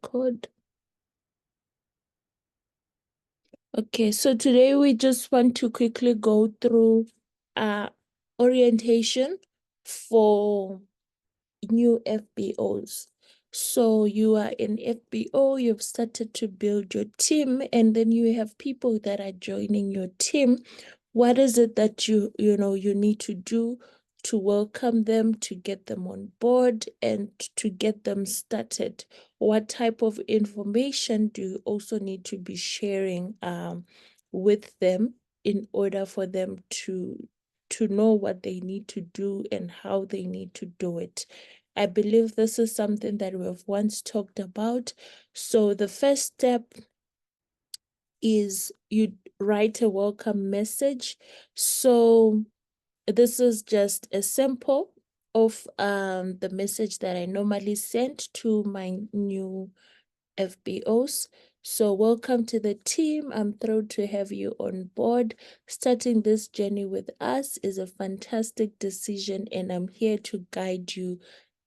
record. Okay, so today we just want to quickly go through orientation for new FBOs. So you are in FBO, you've started to build your team, and then you have people that are joining your team. What is it that you need to do to welcome them, to get them on board, and to get them started? What type of information do you also need to be sharing with them in order for them to know what they need to do and how they need to do it? I believe this is something that we have once talked about. So the first step is you write a welcome message. So this is just a sample of the message that I normally send to my new FBOs. So welcome to the team. I'm thrilled to have you on board. Starting this journey with us is a fantastic decision, and I'm here to guide you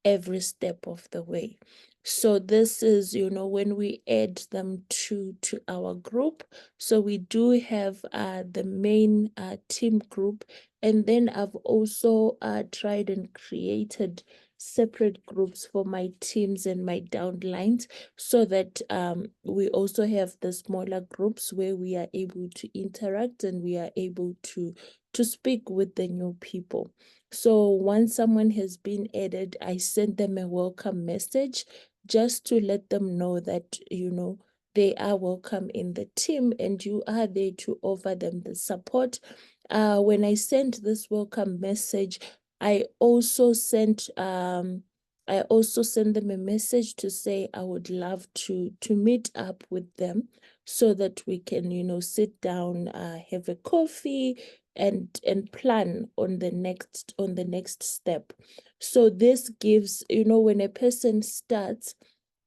every step of the way. So this is, when we add them to our group. So we do have the main team group, and then I've also tried and created separate groups for my teams and my downlines, so that we also have the smaller groups where we are able to interact and we are able to speak with the new people. So once someone has been added, I send them a welcome message just to let them know that, they are welcome in the team and you are there to offer them the support. When I sent this welcome message, I also sent them a message to say I would love to meet up with them so that we can, sit down, have a coffee, and plan on the next step. So this gives, when a person starts,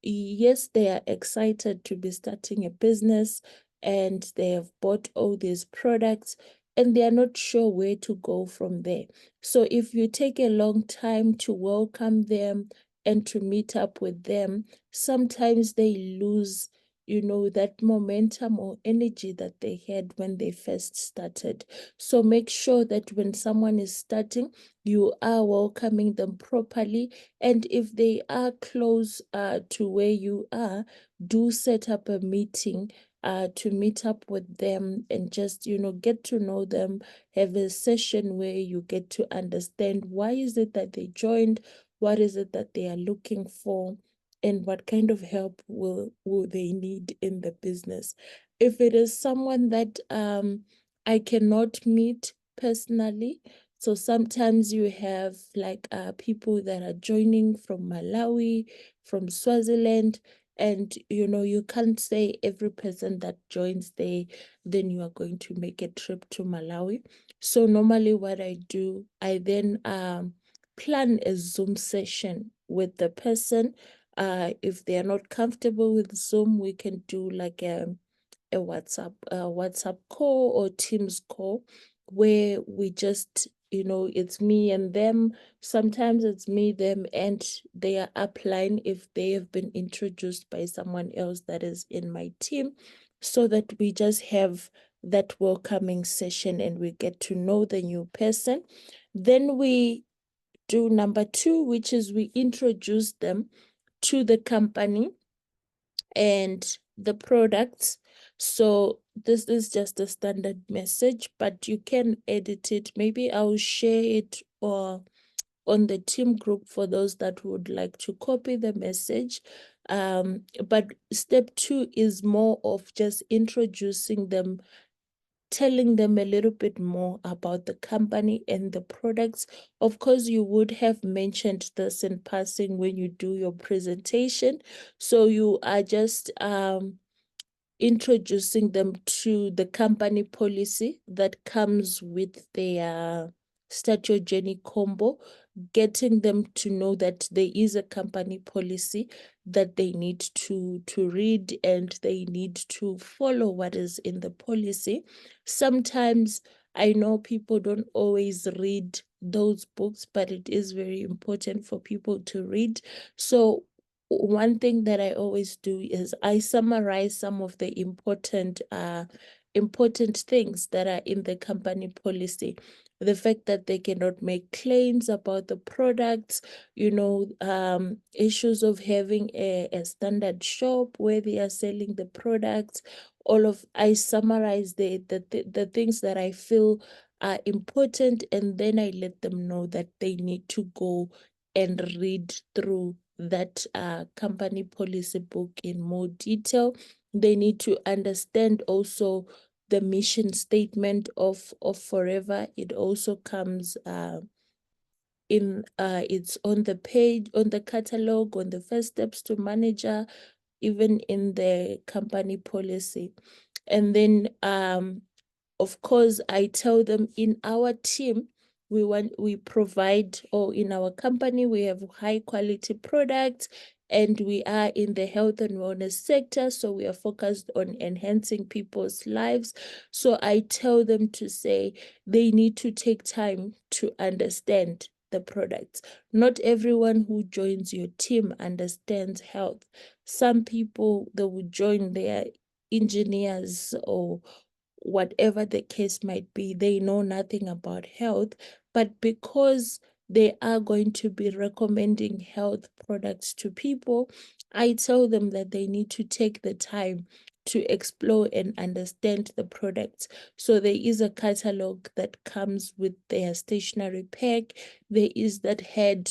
yes, they are excited to be starting a business and they have bought all these products and they are not sure where to go from there. So if you take a long time to welcome them and to meet up with them, sometimes they lose, that momentum or energy that they had when they first started. So make sure that when someone is starting, you are welcoming them properly. And if they are close to where you are, do set up a meeting to meet up with them and just, get to know them, have a session where you get to understand why is it that they joined, what is it that they are looking for, and what kind of help will they need in the business. If it is someone that I cannot meet personally, so sometimes you have like people that are joining from Malawi, from Swaziland, and you can't say every person that joins there, then you are going to make a trip to Malawi. So normally what I do, I then plan a Zoom session with the person. If they are not comfortable with Zoom, we can do like a WhatsApp call or Teams call where we just, it's me and them. Sometimes it's me, them, and their upline if they have been introduced by someone else that is in my team, so that we just have that welcoming session and we get to know the new person. Then we do number 2, which is we introduce them to the company and the products. So this is just a standard message, but you can edit it. Maybe I'll share it or on the team group for those that would like to copy the message. But step 2 is more of just introducing them, telling them a little bit more about the company and the products. Of course, you would have mentioned this in passing when you do your presentation. So you are just introducing them to the company policy that comes with their Start Your Journey combo, getting them to know that there is a company policy that they need to read and they need to follow what is in the policy. Sometimes I know people don't always read those books, but it is very important for people to read. So one thing that I always do is I summarize some of the important things that are in the company policy. The fact that they cannot make claims about the products, issues of having a standard shop where they are selling the products. I summarize the things that I feel are important, and then I let them know that they need to go and read through that company policy book in more detail. They need to understand also the mission statement of Forever. It also comes it's on the page, on the catalog, on the first steps to manager, even in the company policy. And then of course, I tell them in our team, we provide, or in our company, we have high quality products, and we are in the health and wellness sector. So we are focused on enhancing people's lives. So I tell them to say they need to take time to understand the products. Not everyone who joins your team understands health. Some people, they will join their engineers or whatever the case might be, they know nothing about health, but because they are going to be recommending health products to people, I tell them that they need to take the time to explore and understand the products. So there is a catalog that comes with their stationery pack. There is that head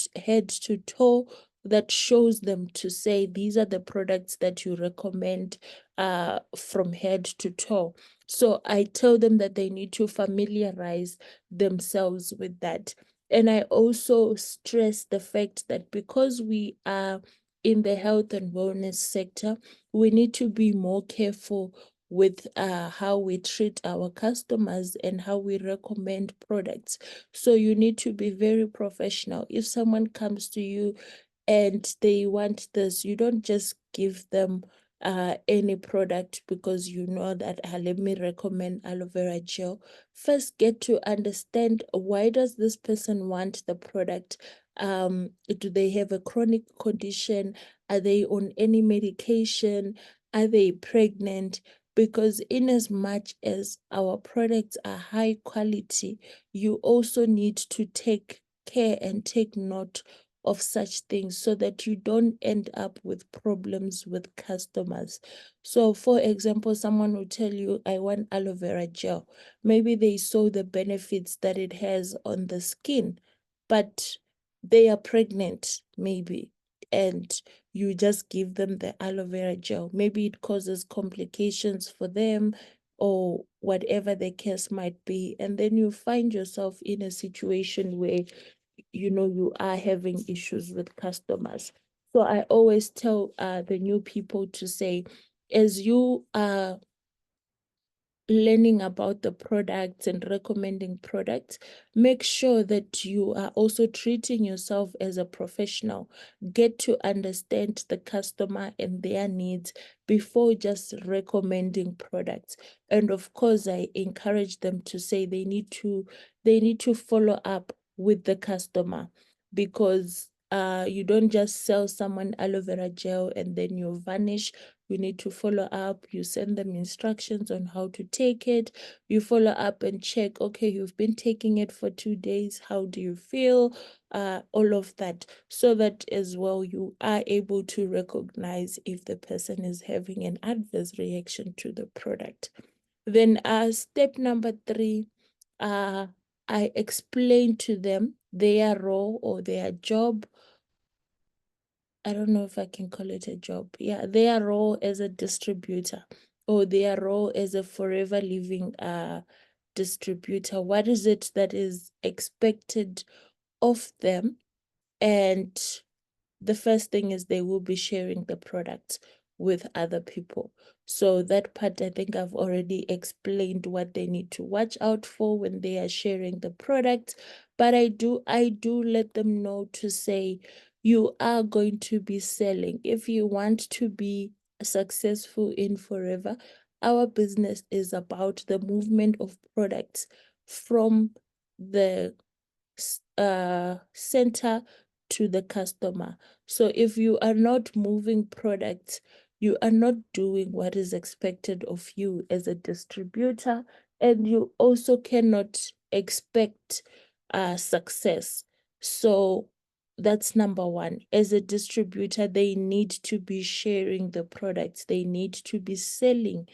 to toe that shows them to say these are the products that you recommend from head to toe. So I tell them that they need to familiarize themselves with that. And I also stress the fact that because we are in the health and wellness sector, we need to be more careful with how we treat our customers and how we recommend products. So you need to be very professional. If someone comes to you and they want this, you don't just give them any product because you know that let me recommend aloe vera gel. First, get to understand, why does this person want the product? Do they have a chronic condition? Are they on any medication? Are they pregnant? Because in as much as our products are high quality, you also need to take care and take note of such things so that you don't end up with problems with customers. So, for example, someone will tell you, I want aloe vera gel. Maybe they saw the benefits that it has on the skin, but they are pregnant, maybe, and you just give them the aloe vera gel. Maybe it causes complications for them or whatever the case might be. And then you find yourself in a situation where you are having issues with customers. So I always tell the new people to say, as you are learning about the products and recommending products, make sure that you are also treating yourself as a professional. Get to understand the customer and their needs before just recommending products. And of course, I encourage them to say they need to follow up with the customer, because you don't just sell someone aloe vera gel and then you vanish. You need to follow up. You send them instructions on how to take it. You follow up and check, okay, you've been taking it for 2 days. How do you feel? All of that, so that as well you are able to recognize if the person is having an adverse reaction to the product. Then step number 3, I explain to them their role or their job. I don't know if I can call it a job. Yeah, their role as a distributor or their role as a Forever Living distributor. What is it that is expected of them? And the first thing is they will be sharing the product with other people. So that part, I think I've already explained what they need to watch out for when they are sharing the product. But I do let them know to say, you are going to be selling. If you want to be successful in Forever, our business is about the movement of products from the center to the customer. So if you are not moving products, you are not doing what is expected of you as a distributor, and you also cannot expect success. So that's number one. As a distributor, they need to be sharing the products. They need to be selling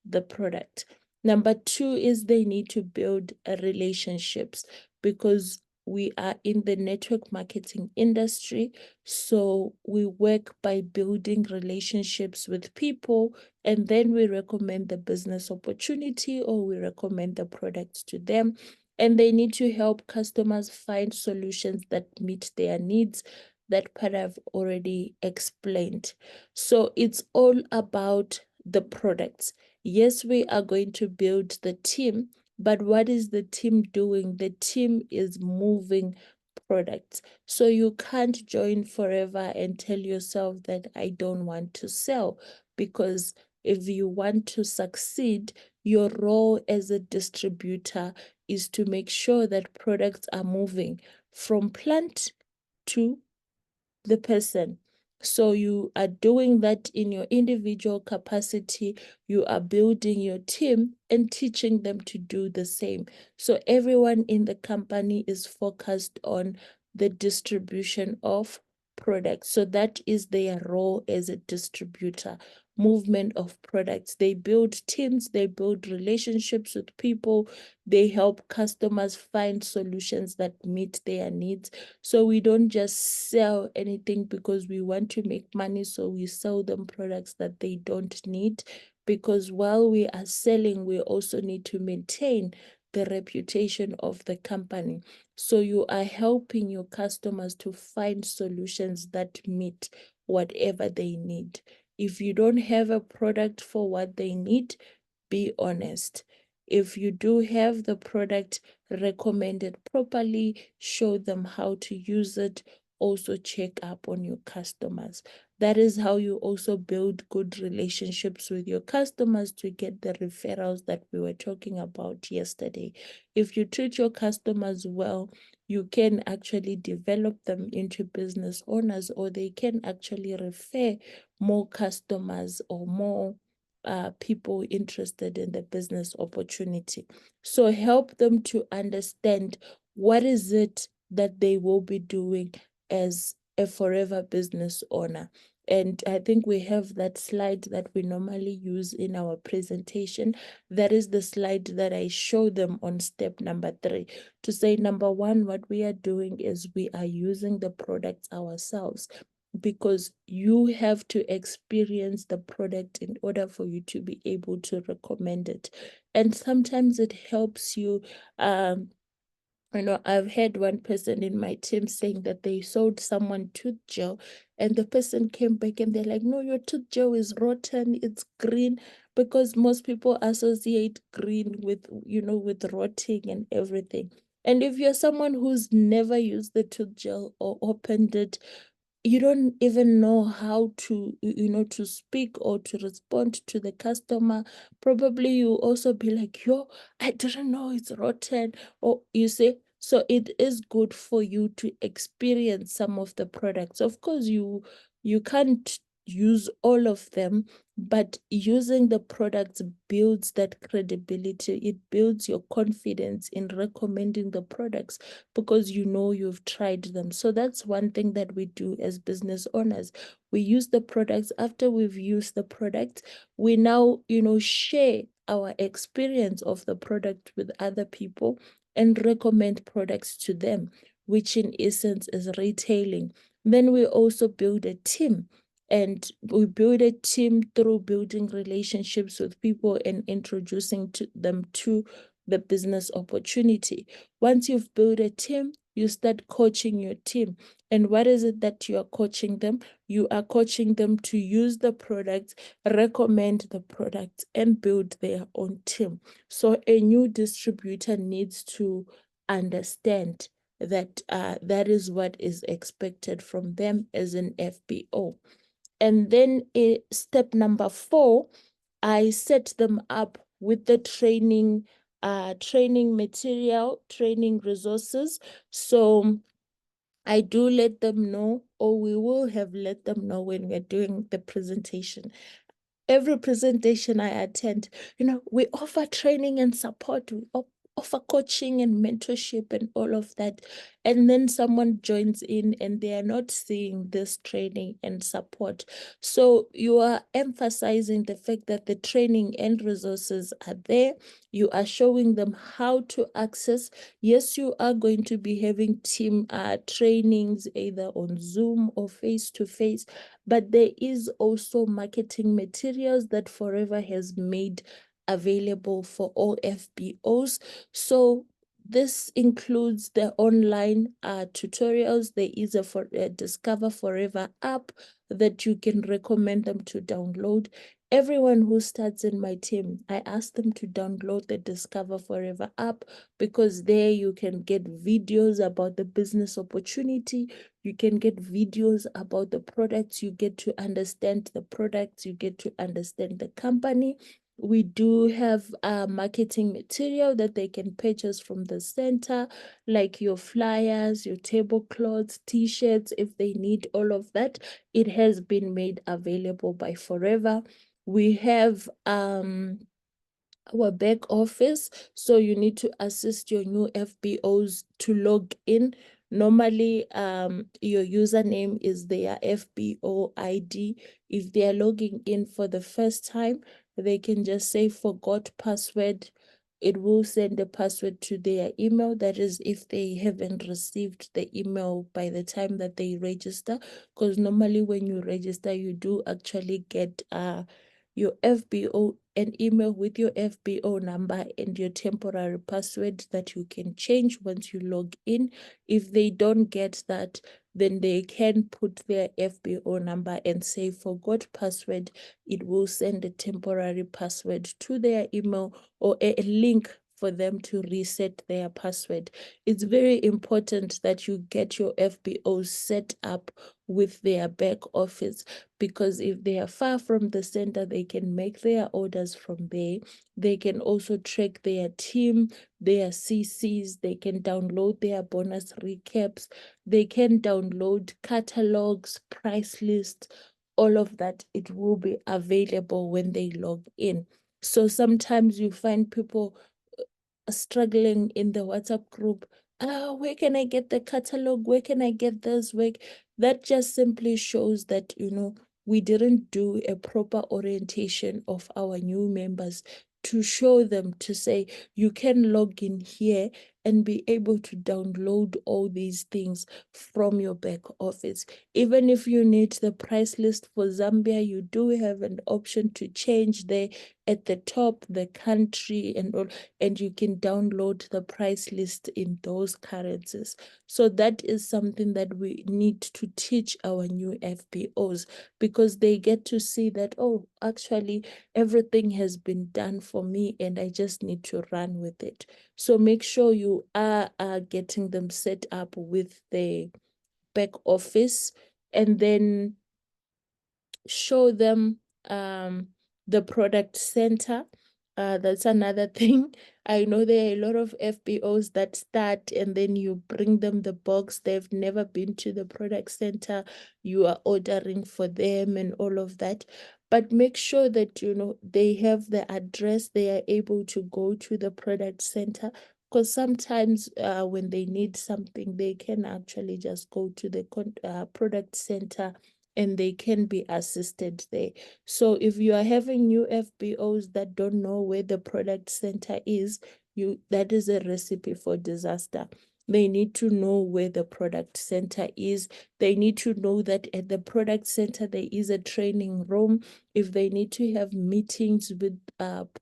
the product. Number two is they need to build relationships, because we are in the network marketing industry. So we work by building relationships with people, and then we recommend the business opportunity or we recommend the products to them. And they need to help customers find solutions that meet their needs. That part I've already explained. So it's all about the products. Yes, we are going to build the team, but what is the team doing? The team is moving products. So you can't join forever and tell yourself that I don't want to sell, because if you want to succeed, your role as a distributor is to make sure that products are moving from plant to the person. So you are doing that in your individual capacity. You are building your team and teaching them to do the same. So everyone in the company is focused on the distribution of products. So that is their role as a distributor. Movement of products. They build teams, they build relationships with people, they help customers find solutions that meet their needs. So we don't just sell anything because we want to make money. So we sell them products that they don't need, because while we are selling, we also need to maintain the reputation of the company. So you are helping your customers to find solutions that meet whatever they need. If you don't have a product for what they need, be honest. If you do have the product, recommend it properly, show them how to use it, also check up on your customers. That is how you also build good relationships with your customers to get the referrals that we were talking about yesterday. If you treat your customers well, you can actually develop them into business owners, or they can actually refer more customers or more people interested in the business opportunity. So help them to understand what is it that they will be doing as a forever business owner. And I think we have that slide that we normally use in our presentation. That is the slide that I show them on step number 3, to say, number 1, what we are doing is we are using the products ourselves, because you have to experience the product in order for you to be able to recommend it. And sometimes it helps you. I've had one person in my team saying that they sold someone tooth gel, and the person came back and they're like, no, your tooth gel is rotten, it's green, because most people associate green with, with rotting and everything. And if you're someone who's never used the tooth gel or opened it, you don't even know how to, to speak or to respond to the customer. Probably you also be like, yo, I didn't know it's rotten. Or you say, so it is good for you to experience some of the products. Of course, you can't use all of them, but using the products builds that credibility. It builds your confidence in recommending the products, because you've tried them. So that's one thing that we do as business owners. We use the products. After we've used the product, we now, share our experience of the product with other people and recommend products to them, which in essence is retailing. Then we also build a team. And we build a team through building relationships with people and introducing them to the business opportunity. Once you've built a team, you start coaching your team. And what is it that you are coaching them? You are coaching them to use the products, recommend the products, and build their own team. So a new distributor needs to understand that that is what is expected from them as an FBO. And then step number 4, I set them up with the training material, training resources. So I do let them know, or we will have let them know when we're doing the presentation. Every presentation I attend, we offer training and support. We offer coaching and mentorship and all of that. And then someone joins in and they are not seeing this training and support. So you are emphasizing the fact that the training and resources are there. You are showing them how to access. Yes, you are going to be having team trainings either on Zoom or face-to-face, but there is also marketing materials that Forever has made available for all FBOs. So this includes the online tutorials. There is a Discover Forever app that you can recommend them to download. Everyone who starts in my team, I ask them to download the Discover Forever app, because there you can get videos about the business opportunity. You can get videos about the products. You get to understand the products. You get to understand the company. We do have marketing material that they can purchase from the center, like your flyers, your tablecloths, t-shirts. If they need all of that, it has been made available by Forever. We have our back office. So you need to assist your new FBOs to log in. Normally, your username is their FBO ID. If they are logging in for the first time, they can just say forgot password. It will send the password to their email. That is, if they haven't received the email by the time that they register. Because normally when you register, you do actually get your FBO, an email with your FBO number and your temporary password that you can change once you log in. If they don't get that, then they can put their FBO number and say forgot password. It will send a temporary password to their email, or a link for them to reset their password. It's very important that you get your FBOs set up with their back office, because if they are far from the center, they can make their orders from there. They can also track their team, their CCs, they can download their bonus recaps, they can download catalogs, price lists, all of that. It will be available when they log in. So sometimes you find people struggling in the WhatsApp group. Where can I get the catalog? Where can I get this? That just simply shows that, we didn't do a proper orientation of our new members to show them, to say, you can log in here and be able to download all these things from your back office. Even if you need the price list for Zambia, you do have an option to change there at the top, the country and all, and you can download the price list in those currencies. So that is something that we need to teach our new FBOs, because they get to see that, oh, actually, everything has been done for me and I just need to run with it. So make sure you are getting them set up with the back office, and then show them the product center. That's another thing. I know there are a lot of FBOs that start and then you bring them the box. They've never been to the product center. You are ordering for them and all of that. But make sure that, they have the address. They are able to go to the product center, because sometimes when they need something, they can actually just go to the product center and they can be assisted there. So if you are having new FBOs that don't know where the product center is, that is a recipe for disaster. They need to know where the product center is. They need to know that at the product center, there is a training room. If they need to have meetings with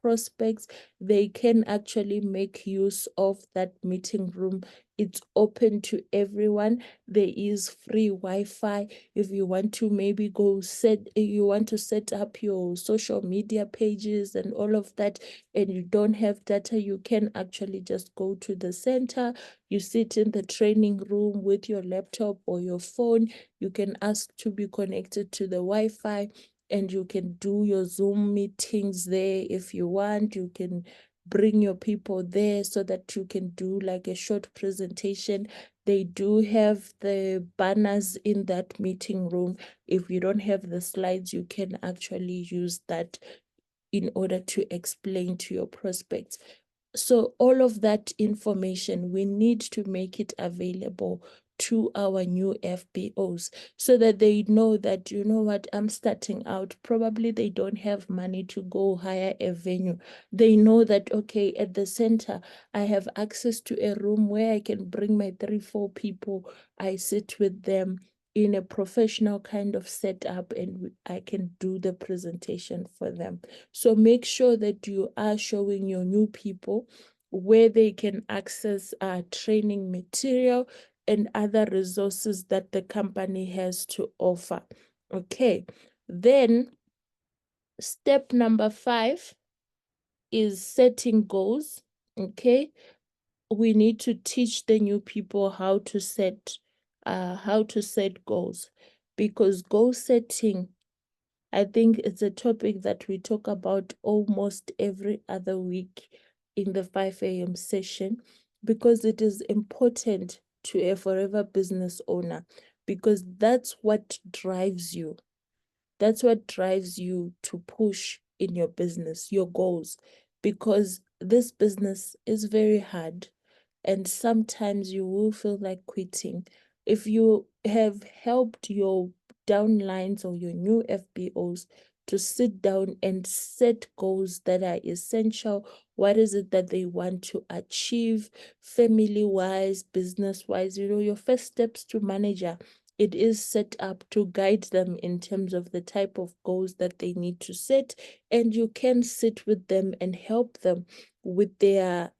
prospects, they can actually make use of that meeting room. It's open to everyone. There is free Wi-Fi. If you want to maybe you want to set up your social media pages and all of that, and you don't have data, you can actually just go to the center. You sit in the training room with your laptop or your phone. You can ask to be connected to the Wi-Fi, and you can do your Zoom meetings there if you want. You can bring your people there so that you can do like a short presentation. They do have the banners in that meeting room. If you don't have the slides, you can actually use that in order to explain to your prospects. So all of that information, we need to make it available to our new FBOs so that they know that, you know what, I'm starting out. Probably they don't have money to go hire a venue. They know that, okay, at the center, I have access to a room where I can bring my 3-4 people. I sit with them in a professional kind of setup and I can do the presentation for them. So make sure that you are showing your new people where they can access training material and other resources that the company has to offer. Okay, then step number 5 is setting goals. Okay, we need to teach the new people how to set goals, because goal setting, I think, it's a topic that we talk about almost every other week in the 5 a.m. session, because it is important to a forever business owner, because that's what drives you. That's what drives you to push in your business, your goals, because this business is very hard and sometimes you will feel like quitting. If you have helped your downlines or your new FBOs to sit down and set goals that are essential, what is it that they want to achieve family-wise, business-wise, your first steps to manager, it is set up to guide them in terms of the type of goals that they need to set, and you can sit with them and help them with their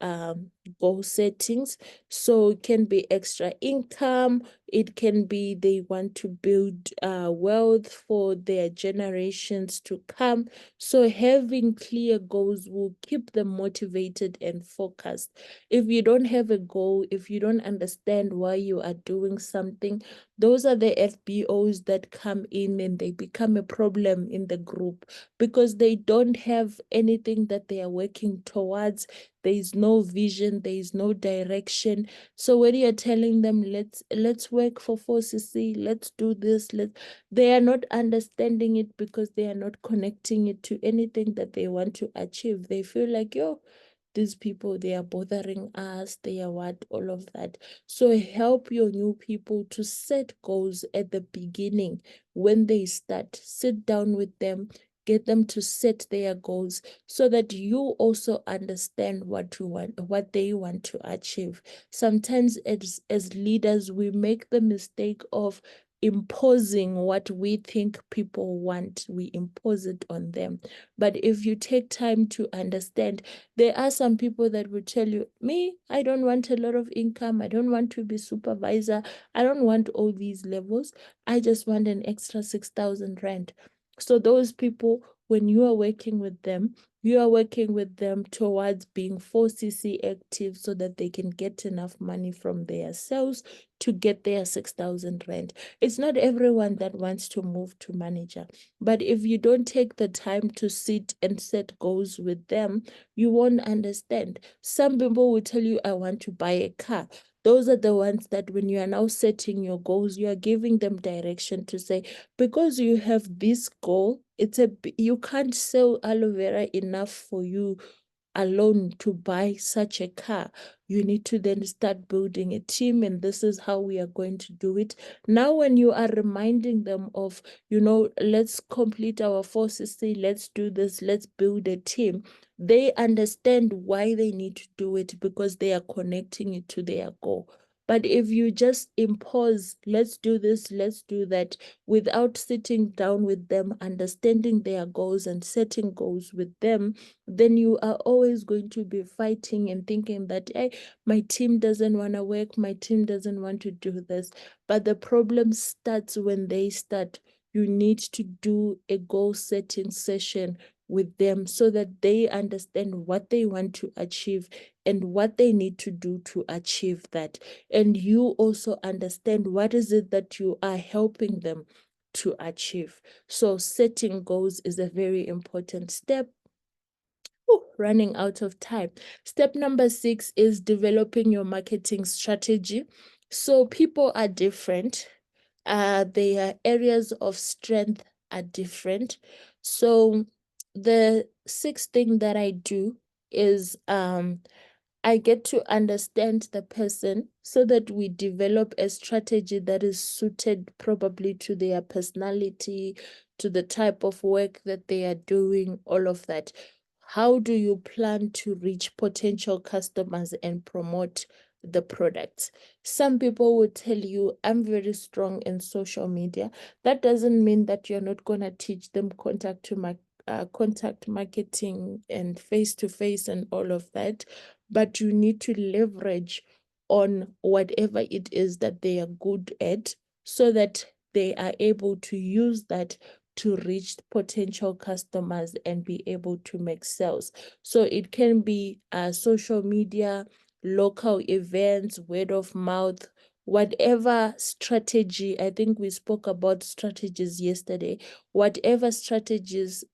goal settings. So it can be extra income, it can be they want to build wealth for their generations to come. So having clear goals will keep them motivated and focused. If you don't have a goal, if you don't understand why you are doing something, those are the FBOs that come in and they become a problem in the group, because they don't have anything that they are working towards. There is no vision, there is no direction. So when you're telling them, let's work for 4CC, let's do this, they are not understanding it, because they are not connecting it to anything that they want to achieve. They feel like, yo, these people, they are bothering us, they are what, all of that. So help your new people to set goals at the beginning. When they start, sit down with them, get them to set their goals so that you also understand what you want, what they want to achieve. Sometimes as leaders, we make the mistake of imposing what we think people want. We impose it on them. But if you take time to understand, there are some people that will tell you, me, I don't want a lot of income. I don't want to be supervisor. I don't want all these levels. I just want an extra 6,000 rand. So those people, when you are working with them, you are working with them towards being 4CC active so that they can get enough money from their sales to get their 6,000 rand. It's not everyone that wants to move to manager. But if you don't take the time to sit and set goals with them, you won't understand. Some people will tell you, I want to buy a car. Those are the ones that when you are now setting your goals, you are giving them direction to say, because you have this goal, you can't sell aloe vera enough for you alone to buy such a car. You need to then start building a team, and this is how we are going to do it. Now, when you are reminding them of, let's complete our 4CC, let's do this, let's build a team, they understand why they need to do it, because they are connecting it to their goal. But if you just impose, let's do this, let's do that, without sitting down with them, understanding their goals and setting goals with them, then you are always going to be fighting and thinking that, hey, my team doesn't want to work, my team doesn't want to do this. But the problem starts when they start. You need to do a goal setting session with them so that they understand what they want to achieve and what they need to do to achieve that. And you also understand what is it that you are helping them to achieve. So setting goals is a very important step. running out of time. Step number 6 is developing your marketing strategy. So people are different. Their areas of strength are different. So the sixth thing that I do is I get to understand the person so that we develop a strategy that is suited probably to their personality, to the type of work that they are doing, all of that. How do you plan to reach potential customers and promote the products? Some people will tell you, I'm very strong in social media. That doesn't mean that you're not going to teach them contact marketing and face-to-face and all of that, but you need to leverage on whatever it is that they are good at so that they are able to use that to reach potential customers and be able to make sales. So it can be social media, local events, word of mouth, whatever strategy. I think we spoke about strategies yesterday. Whatever strategies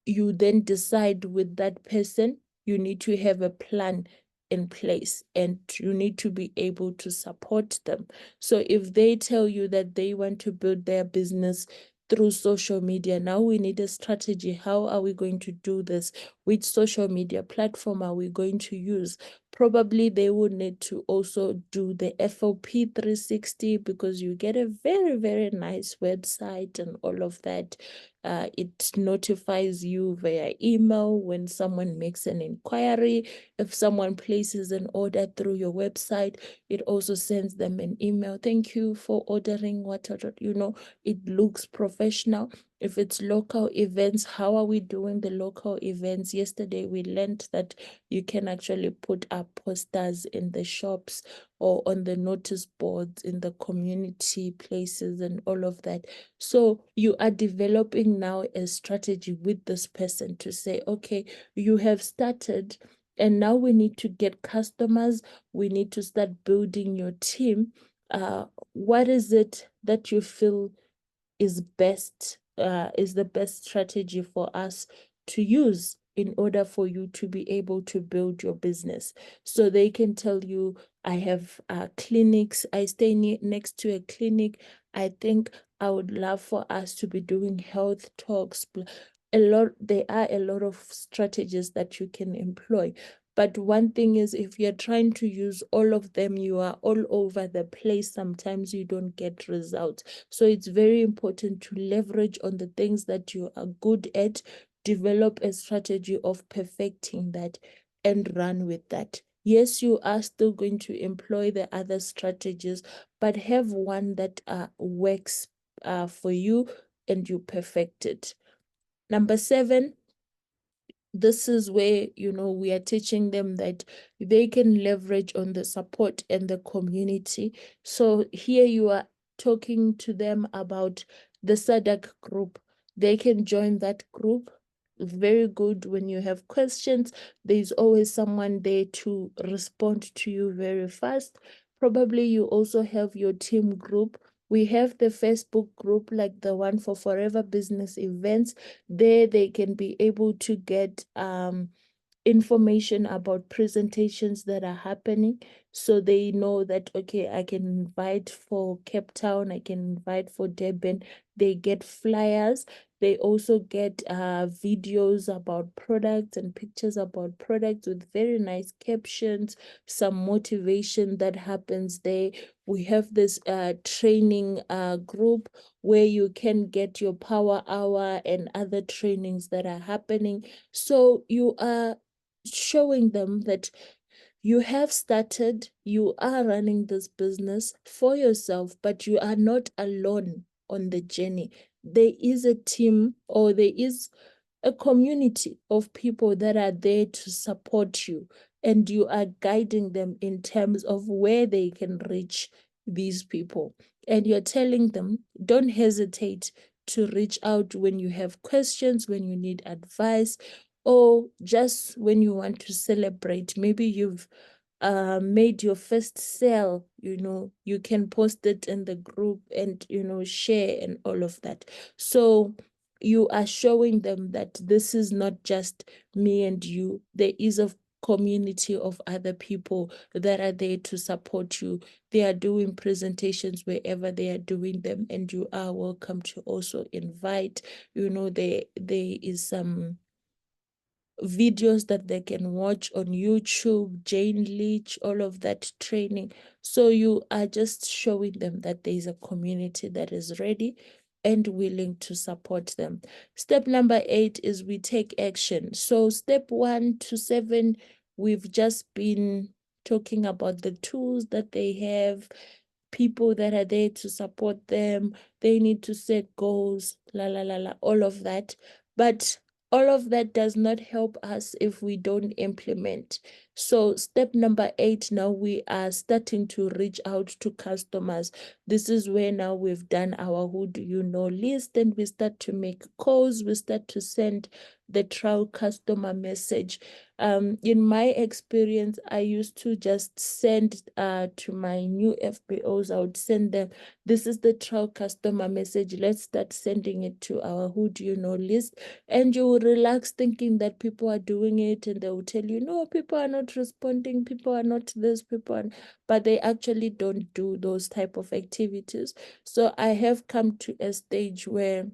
you then decide with that person, you need to have a plan in place and you need to be able to support them. So if they tell you that they want to build their business through social media, now we need a strategy. How are we going to do this? Which social media platform are we going to use? Probably they would need to also do the FOP 360 because you get a very, very nice website and all of that. It notifies you via email when someone makes an inquiry. If someone places an order through your website, it also sends them an email. Thank you for ordering what, it looks professional. If it's local events, how are we doing the local events? Yesterday, we learned that you can actually put up posters in the shops or on the notice boards in the community places and all of that. So you are developing now a strategy with this person to say, okay, you have started and now we need to get customers. We need to start building your team. What is it that you feel is the best strategy for us to use in order for you to be able to build your business? So they can tell you, I have clinics, I stay next to a clinic. I think I would love for us to be doing health talks. There are a lot of strategies that you can employ. But one thing is, if you're trying to use all of them, you are all over the place. Sometimes you don't get results. So it's very important to leverage on the things that you are good at, develop a strategy of perfecting that, and run with that. Yes, you are still going to employ the other strategies, but have one that works for you and you perfect it. Number 7, this is where, we are teaching them that they can leverage on the support and the community. So here you are talking to them about the SADC group. They can join that group. Very good. When you have questions, there's always someone there to respond to you very fast. Probably you also have your team group. We have the Facebook group, like the one for Forever Business Events. There they can be able to get information about presentations that are happening, so they know that, okay, I can invite for Cape Town, I can invite for Durban. They get flyers. They also get videos about products and pictures about products with very nice captions, some motivation that happens there. We have this training group where you can get your power hour and other trainings that are happening. So you are showing them that you have started, you are running this business for yourself, but you are not alone on the journey. There is a team, or there is a community of people that are there to support you, and you are guiding them in terms of where they can reach these people. And you're telling them, don't hesitate to reach out when you have questions, when you need advice, or just when you want to celebrate. Maybe you've made your first sale, you can post it in the group and, share and all of that. So you are showing them that this is not just me and you. There is a community of other people that are there to support you. They are doing presentations wherever they are doing them, and you are welcome to also invite. There is some videos that they can watch on YouTube, Jane Leach, all of that training. So you are just showing them that there is a community that is ready and willing to support them. Step number 8 is we take action. So step 1 to 7, we've just been talking about the tools that they have, people that are there to support them. They need to set goals, all of that. But all of that does not help us if we don't implement. So step number 8, now we are starting to reach out to customers. This is where now we've done our who do you know list, and we start to make calls. We start to send the trial customer message. In my experience, I used to just send to my new FBOs. I would send them, this is the trial customer message. Let's start sending it to our who do you know list. And you will relax thinking that people are doing it, and they will tell you, no, people are not responding, people are not this, but they actually don't do those type of activities. So I have come to a stage where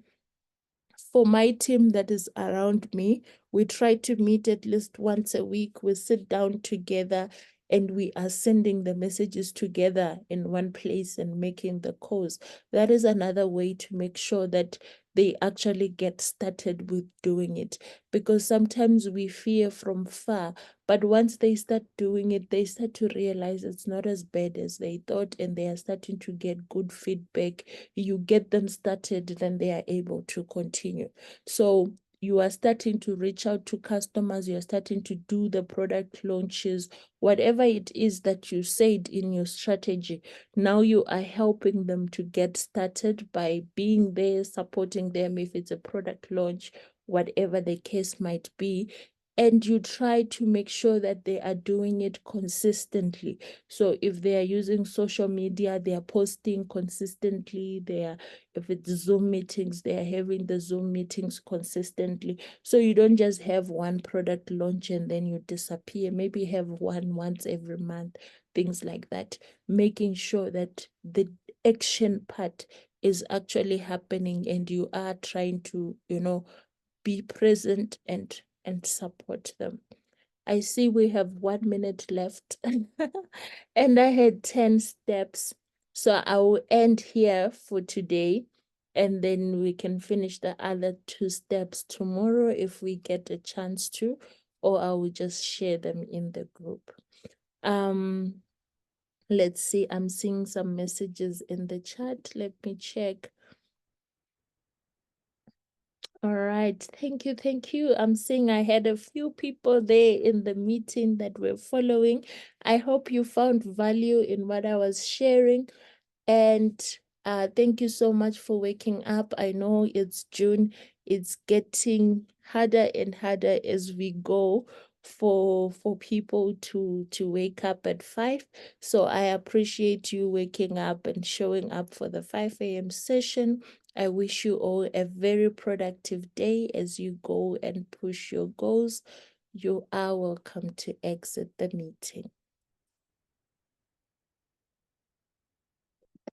for my team that is around me, we try to meet at least once a week. We sit down together and we are sending the messages together in one place and making the calls. That is another way to make sure that they actually get started with doing it, because sometimes we fear from far, but once they start doing it, they start to realize it's not as bad as they thought, and they are starting to get good feedback. You get them started, then they are able to continue. So you are starting to reach out to customers, you are starting to do the product launches, whatever it is that you said in your strategy. Now you are helping them to get started by being there, supporting them if it's a product launch, whatever the case might be. And you try to make sure that they are doing it consistently. So if they are using social media, they are posting consistently. If it's Zoom meetings, they are having the Zoom meetings consistently. So you don't just have one product launch and then you disappear. Maybe have one once every month, things like that. Making sure that the action part is actually happening and you are trying to, be present and support them. I see we have 1 minute left and I had 10 steps. So I will end here for today, and then we can finish the other 2 steps tomorrow if we get a chance to, or I will just share them in the group. Let's see, I'm seeing some messages in the chat. Let me check. All right, thank you, thank you. I'm seeing I had a few people there in the meeting that were following. I hope you found value in what I was sharing. And thank you so much for waking up. I know it's June. It's getting harder and harder as we go for people to wake up at 5. So I appreciate you waking up and showing up for the 5 a.m. session. I wish you all a very productive day as you go and push your goals. You are welcome to exit the meeting.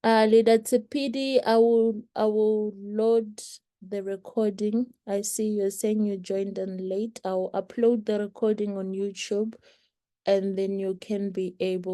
Leader Tsepidi, I will load the recording. I see you're saying you joined in late. I'll upload the recording on YouTube, and then you can be able